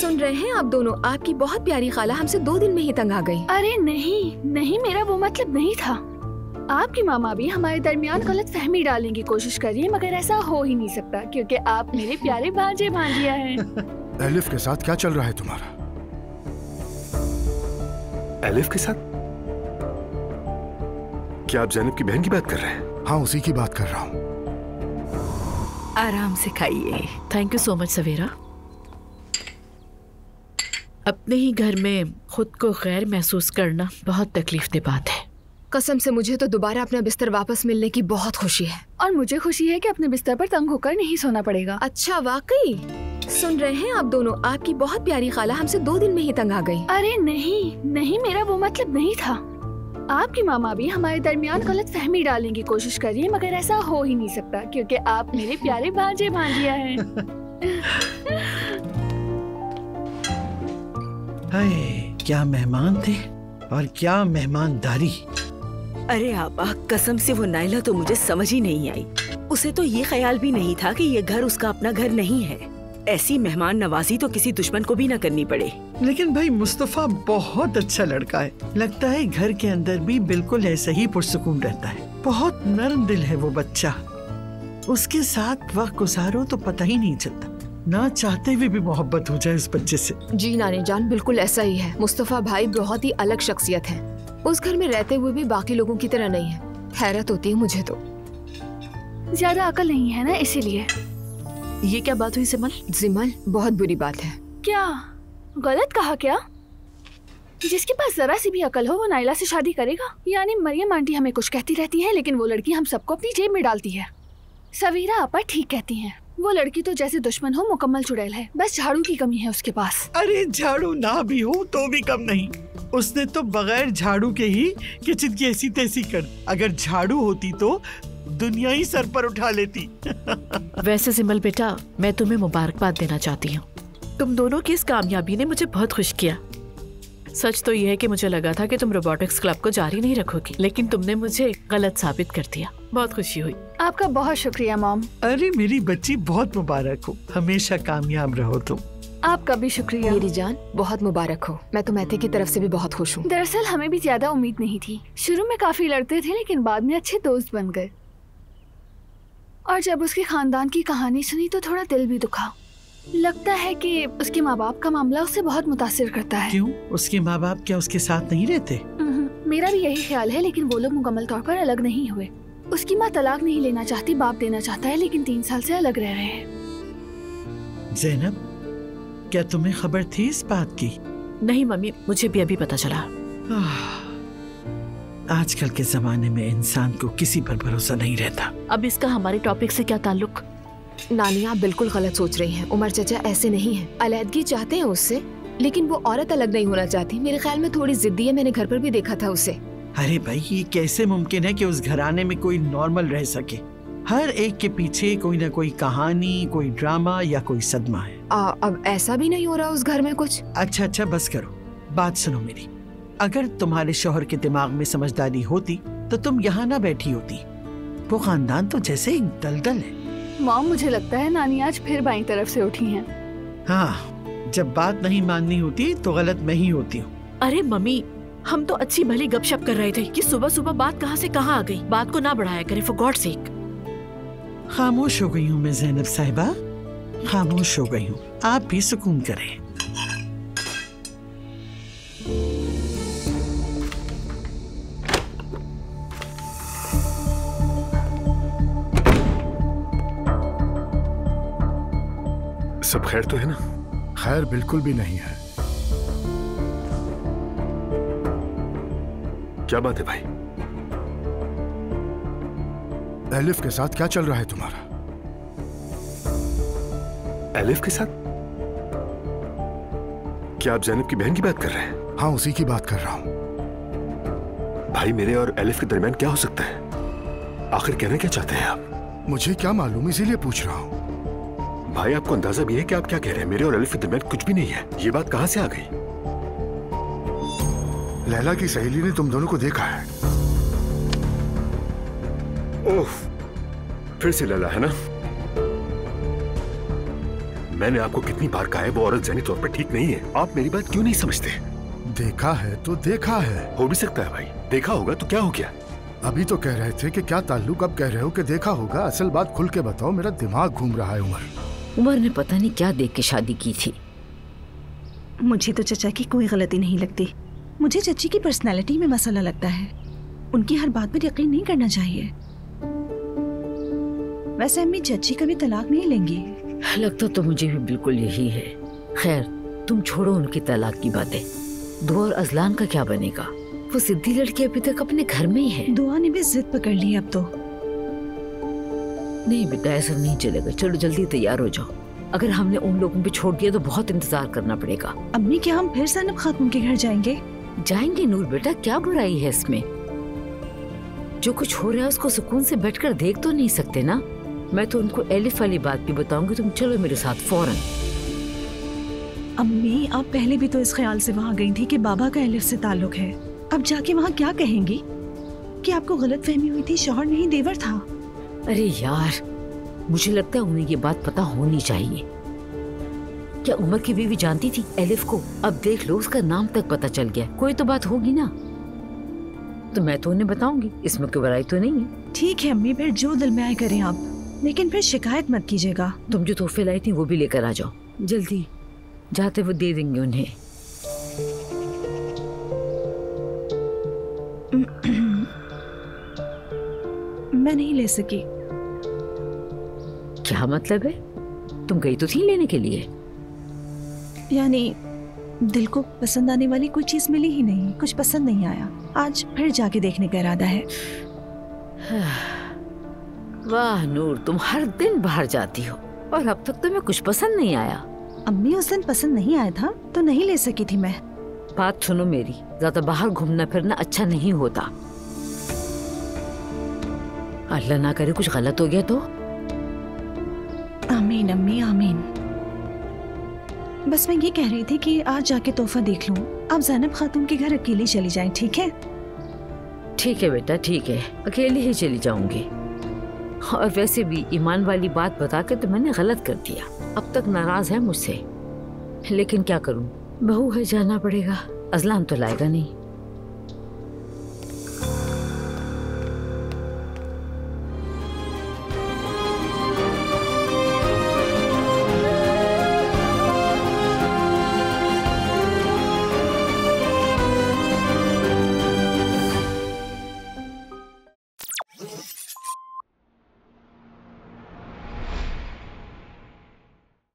सुन रहे हैं आप दोनों? आपकी बहुत प्यारी खाला हमसे 2 दिन में ही तंग आ गई। अरे नहीं नहीं, मेरा वो मतलब नहीं था। आपकी मामा भी हमारे दरमियान गलत फहमी डालने की कोशिश कर रही है, मगर ऐसा हो ही नहीं सकता क्योंकि आप मेरे प्यारे भांजे भांजिया हैं। एलिफ के साथ क्या चल रहा है तुम्हारा? एलिफ के साथ? क्या आप ज़ैनब की बहन की बात कर रहे हैं? हाँ, उसी की बात कर रहा हूँ। आराम से खाइए। थैंक यू सो मच सवेरा। अपने ही घर में खुद को गैर महसूस करना बहुत तकलीफ दे बात है। कसम से मुझे तो दोबारा अपना बिस्तर वापस मिलने की बहुत खुशी है। और मुझे खुशी है कि अपने बिस्तर पर तंग होकर नहीं सोना पड़ेगा। अच्छा, वाकई? सुन रहे हैं आप दोनों? आपकी बहुत प्यारी खाला हमसे 2 दिन में ही तंग आ गई। अरे नहीं नहीं, मेरा वो मतलब नहीं था। आपकी मामा भी हमारे दरमियान गलत फहमी डालने की कोशिश कर रही है, मगर ऐसा हो ही नहीं सकता क्योंकि आप मेरे प्यारे भांजे भांजिया हैं। हाय, क्या मेहमान थे और क्या मेहमानदारी। अरे आबा, कसम से वो नाइला तो मुझे समझ ही नहीं आई। उसे तो ये ख्याल भी नहीं था कि ये घर उसका अपना घर नहीं है। ऐसी मेहमान नवाजी तो किसी दुश्मन को भी ना करनी पड़े। लेकिन भाई मुस्तफा बहुत अच्छा लड़का है। लगता है घर के अंदर भी बिल्कुल ऐसे ही पुरसुकून रहता है। बहुत नरम दिल है वो बच्चा। उसके साथ वक्त गुजारो तो पता ही नहीं चलता। ना चाहते हुए भी मोहब्बत हो जाए उस बच्चे से। जी नानी जान, बिल्कुल ऐसा ही है। मुस्तफा भाई बहुत ही अलग शख्सियत है। उस घर में रहते हुए भी बाकी लोगों की तरह नहीं है। हैरत होती है मुझे तो। ज्यादा अकल नहीं है ना, इसीलिए। ये क्या बात हुई सिमल? जिमल, बहुत बुरी बात है। क्या गलत कहा क्या? जिसके पास जरा सी भी अकल हो वो नाइला से शादी करेगा? यानी मरियम आंटी हमें कुछ कहती रहती है, लेकिन वो लड़की हम सबको अपनी जेब में डालती है। सवीरा आपा ठीक कहती हैं। वो लड़की तो जैसे दुश्मन हो मुकम्मल चुड़ैल है, बस झाड़ू की कमी है उसके पास। अरे झाड़ू ना भी हो तो भी कम नहीं। उसने तो बगैर झाड़ू के ही किचन की ऐसी तैसी कर। अगर झाड़ू होती तो दुनिया ही सर पर उठा लेती। वैसे सिमल बेटा, मैं तुम्हें मुबारकबाद देना चाहती हूँ। तुम दोनों की इस कामयाबी ने मुझे बहुत खुश किया। सच तो यह है कि मुझे लगा था कि तुम रोबोटिक्स क्लब को जारी नहीं रखोगी, लेकिन तुमने मुझे गलत साबित कर दिया। बहुत खुशी हुई। आपका बहुत शुक्रिया मॉम। अरे मेरी बच्ची, बहुत मुबारक हो। हमेशा कामयाब रहो तुम। आपका भी शुक्रिया मेरी जान, बहुत मुबारक हो। मैं तो मैथे की तरफ से भी बहुत खुश हूँ। दरअसल हमें भी ज्यादा उम्मीद नहीं थी। शुरू में काफी लड़ते थे, लेकिन बाद में अच्छे दोस्त बन गए। और जब उसके खानदान की कहानी सुनी तो थोड़ा दिल भी दुखा। लगता है कि उसके माँ बाप का मामला उसे बहुत मुतासिर करता है। क्यों? उसके माँ बाप क्या उसके साथ नहीं रहते? मेरा भी यही ख्याल है, लेकिन वो लोग मुकम्मल तौर पर अलग नहीं हुए। उसकी माँ तलाक नहीं लेना चाहती, बाप देना चाहता है, लेकिन 3 साल से अलग रह रहे हैं। ज़ैनब, क्या तुम्हें खबर थी इस बात की? नहीं मम्मी, मुझे भी अभी पता चला। आजकल के जमाने में इंसान को किसी पर भरोसा नहीं रहता। अब इसका हमारे टॉपिक से क्या ताल्लुक? नानी, आप बिल्कुल गलत सोच रही हैं। उमर चाचा ऐसे नहीं हैं। अलैदगी चाहते हैं उससे, लेकिन वो औरत अलग नहीं होना चाहती। मेरे ख्याल में थोड़ी जिद्दी है। मैंने घर पर भी देखा था उसे। अरे भाई, ये कैसे मुमकिन है कि उस घराने में कोई नॉर्मल रह सके? हर एक के पीछे कोई ना कोई कहानी, कोई ड्रामा या कोई सदमा है। अब ऐसा भी नहीं हो रहा उस घर में कुछ? अच्छा, बस करो। बात सुनो मेरी। अगर तुम्हारे शौहर के दिमाग में समझदारी होती तो तुम यहाँ ना बैठी होती। वो खानदान तो जैसे एक दलदल है। मॉम, मुझे लगता है नानी आज फिर बाईं तरफ से उठी हैं। हाँ, जब बात नहीं माननी होती तो गलत मैं ही होती हूँ। अरे मम्मी, हम तो अच्छी भली गपशप कर रहे थे कि सुबह सुबह बात कहाँ से कहाँ आ गई। बात को ना बढ़ाया करे, फॉर गॉड सेक। खामोश हो गई हूँ मैं ज़ैनब साहिबा, खामोश हो गई हूँ। आप भी सुकून करें। सब खैर तो है ना? खैर बिल्कुल भी नहीं है। क्या बात है भाई? एलिफ के साथ क्या चल रहा है तुम्हारा? एलिफ के साथ? क्या आप ज़ैनब की बहन की बात कर रहे हैं? हाँ, उसी की बात कर रहा हूँ। भाई, मेरे और एलिफ के दरमियान क्या हो सकता है? आखिर कहना क्या चाहते हैं आप? मुझे क्या मालूम, इसीलिए पूछ रहा हूँ। भाई, आपको अंदाजा भी है कि आप क्या कह रहे हैं? मेरे और एलिफ के दरमियान कुछ भी नहीं है। ये बात कहाँ से आ गई? लैला की सहेली ने तुम दोनों को देखा है। ओह, फिर से लैला है ना? मैंने आपको कितनी बार कहा है वो औरत ज़हनी तौर पर ठीक नहीं है। आप मेरी बात क्यों नहीं समझते? देखा है तो देखा है। हो भी सकता है भाई, देखा होगा तो क्या हो गया? अभी तो कह रहे थे कि क्या ताल्लुक, अब कह रहे हो कि देखा होगा। असल बात खुल के बताओ, मेरा दिमाग घूम रहा है। उमर ने पता नहीं क्या देख के शादी की थी। मुझे तो चचा की कोई गलती नहीं लगती। मुझे चची की पर्सनैलिटी में मसला लगता है। उनकी हर बात पर यकीन नहीं करना चाहिए। वैसे अम्मी चची कभी तलाक नहीं लेंगी। लगता तो मुझे भी बिल्कुल यही है। खैर तुम छोड़ो उनकी तलाक की बातें। दुआ और अजलान का क्या बनेगा? वो सिद्धि लड़की अभी तक अपने घर में ही है। दुआ ने भी जिद पकड़ ली अब तो। नहीं बेटा, ऐसा नहीं चलेगा। चलो जल्दी तैयार हो जाओ। अगर हमने उन लोगों पे छोड़ दिया तो बहुत इंतजार करना पड़ेगा। अम्मी क्या हम फिर ज़ैनब खातून के घर जाएंगे? जाएंगे नूर बेटा, क्या बुराई है इसमें? जो कुछ हो रहा है उसको सुकून से बैठकर देख तो नहीं सकते ना। मैं तो उनको एलिफ वाली बात भी बताऊंगी। तुम चलो मेरे साथ फौरन। अम्मी आप पहले भी तो इस ख्याल से वहाँ गई थी कि बाबा का एलिफ से ताल्लुक है। अब जाके वहाँ क्या कहेंगी कि आपको गलत फहमी हुई थी, शौहर नहीं देवर था। अरे यार, मुझे लगता है उन्हें ये बात पता होनी चाहिए। क्या उमर की बीवी जानती थी एलिफ को? अब देख लो, उसका नाम तक पता चल गया। कोई तो बात होगी ना, तो मैं तो उन्हें बताऊंगी। इसमें कोई बुराई तो नहीं है। ठीक है अम्मी, फिर जो दिल में आए करें आप, लेकिन फिर शिकायत मत कीजिएगा। तुम जो तोहफे लाई थी वो भी लेकर आ जाओ जल्दी। जाते वो दे देंगे उन्हें। मैं नहीं ले सकी। क्या मतलब है? तुम गई तो थी लेने के लिए। यानी दिल को पसंद आने वाली कोई चीज मिली ही नहीं, कुछ पसंद नहीं आया। आज फिर जाके देखने का इरादा है। वाह नूर, तुम हर दिन बाहर जाती हो और अब तक तुम्हें कुछ पसंद नहीं आया। अम्मी उस दिन पसंद नहीं आया था तो नहीं ले सकी थी मैं। बात सुनो मेरी, ज्यादा बाहर घूमना फिरना अच्छा नहीं होता। अल्लाह ना करे कुछ गलत हो गया तो। आमीन अम्मी आमीन। बस मैं ये कह रही थी कि आज जाके तोहफा देख लूं। आप ज़ैनब खातून के घर अकेली चली जाएं, ठीक है? ठीक है बेटा, ठीक है, अकेली ही चली जाऊंगी। और वैसे भी ईमान वाली बात बता के तो मैंने गलत कर दिया। अब तक नाराज है मुझसे, लेकिन क्या करूं, बहू है, जाना पड़ेगा। अजलान तो लाएगा नहीं।